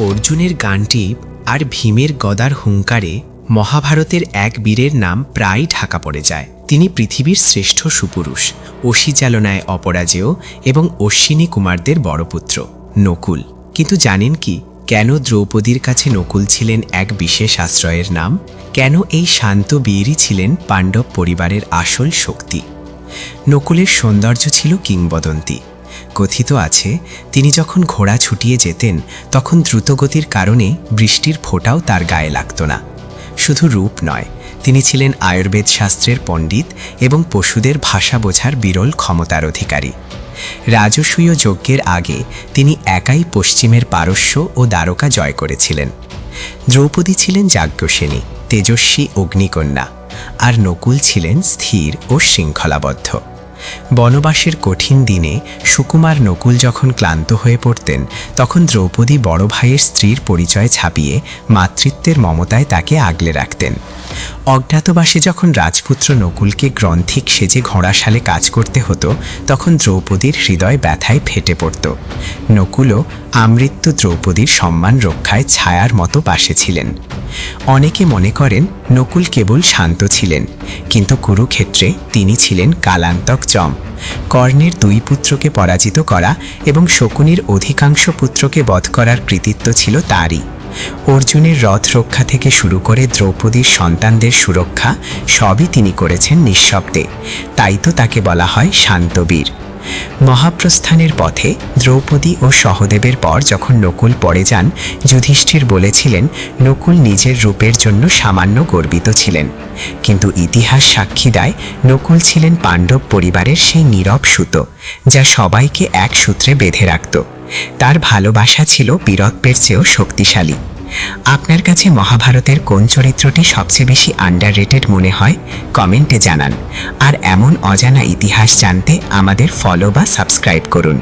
অর্জুনের গান্ডীব আর ভীমের গদার হুঙ্কারে মহাভারতের এক বীরের নাম প্রায় ঢাকা পড়ে যায়। তিনি পৃথিবীর শ্রেষ্ঠ সুপুরুষ, অসিচালনায় অপরাজেয় এবং অশ্বিনী কুমারদের বড় পুত্র নকুল। কিন্তু জানেন কি, কেন দ্রৌপদীর কাছে নকুল ছিলেন এক বিশেষ আশ্রয়ের নাম? কেন এই শান্ত বীরই ছিলেন পাণ্ডব পরিবারের আসল শক্তি? নকুলের সৌন্দর্য ছিল কিংবদন্তি। কথিত আছে, তিনি যখন ঘোড়া ছুটিয়ে যেতেন তখন দ্রুতগতির কারণে বৃষ্টির ফোঁটাও তার গায়ে লাগত না। শুধু রূপ নয়, তিনি ছিলেন আয়ুর্বেদ শাস্ত্রের পণ্ডিত এবং পশুদের ভাষা বোঝার বিরল ক্ষমতার অধিকারী। রাজসূয় যজ্ঞের আগে তিনি একাই পশ্চিমের পারস্য ও দ্বারকা জয় করেছিলেন। দ্রৌপদী ছিলেন যাজ্ঞসেনী, তেজস্বী অগ্নিকন্যা, আর নকুল ছিলেন স্থির ও শৃঙ্খলাবদ্ধ। বনবাসের কঠিন দিনে সুকুমার নকুল যখন ক্লান্ত হয়ে পড়তেন, তখন দ্রৌপদী বড় ভাইয়ের স্ত্রীর পরিচয় ছাপিয়ে মাতৃত্বের মমতায় তাকে আগলে রাখতেন। অজ্ঞাতবাসে যখন রাজপুত্র নকুলকে গ্রন্থিক সেজে ঘোড়াশালে কাজ করতে হতো, তখন দ্রৌপদীর হৃদয় ব্যথায় ফেটে পড়ত। নকুলও আমৃত্যু দ্রৌপদীর সম্মান রক্ষায় ছায়ার মতো পাশে ছিলেন। অনেকে মনে করেন নকুল কেবল শান্ত ছিলেন, কিন্তু কুরুক্ষেত্রে তিনি ছিলেন কালান্তক যম। কর্ণের 2 পুত্রকে পরাজিত করা এবং শকুনির অধিকাংশ পুত্রকে বধ করার কৃতিত্ব ছিল তাঁরই। অর্জুনের রথ রক্ষা থেকে শুরু করে দ্রৌপদীর সন্তানদের সুরক্ষা সবই তিনি করেছেন নিঃশব্দে। তাই তো তাকে বলা হয় শান্তবীর। মহাপ্রস্থানের পথে দ্রৌপদী ও সহদেবের পর যখন নকুল পড়ে যান, যুধিষ্ঠির বলেছিলেন নকুল নিজের রূপের জন্য সামান্য গর্বিত ছিলেন। কিন্তু ইতিহাস সাক্ষী দেয়, নকুল ছিলেন পাণ্ডব পরিবারের সেই নীরব সুতো, যা সবাইকে এক সূত্রে বেঁধে রাখত। তার ভালোবাসা ছিল বীরত্বের চেয়েও শক্তিশালী। আপনার কাছে মহাভারতের কোন চরিত্রটি সবচেয়ে বেশি আন্ডাররেটেড মনে হয়? কমেন্টে জানান। আর এমন অজানা ইতিহাস জানতে আমাদের ফলো বা সাবস্ক্রাইব করুন।